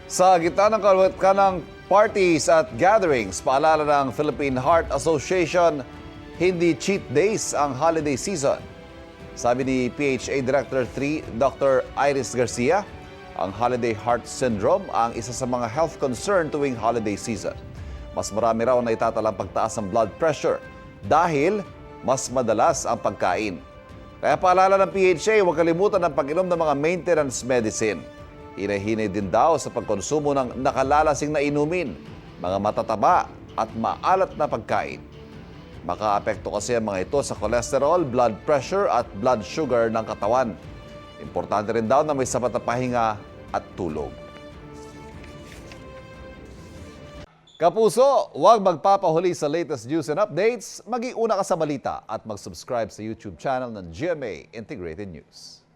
Sa gitna ng kanang parties at gatherings, paalala ng Philippine Heart Association, hindi cheat days ang holiday season. Sabi ni PHA Director 3, Dr. Iris Garcia, ang holiday heart syndrome ang isa sa mga health concern tuwing holiday season. Mas marami raw na itatalang pagtaas ng blood pressure dahil mas madalas ang pagkain. Kaya paalala ng PHA, huwag kalimutan ang pag-inom ng mga maintenance medicine. Hinahinay din daw sa pagkonsumo ng nakalalasing na inumin, mga matataba at maalat na pagkain. Makaapekto kasi ang mga ito sa cholesterol, blood pressure at blood sugar ng katawan. Importante rin daw na may sapat na pahinga at tulog. Kapuso, huwag magpapahuli sa latest news and updates. Mag-iuna ka sa balita at mag-subscribe sa YouTube channel ng GMA Integrated News.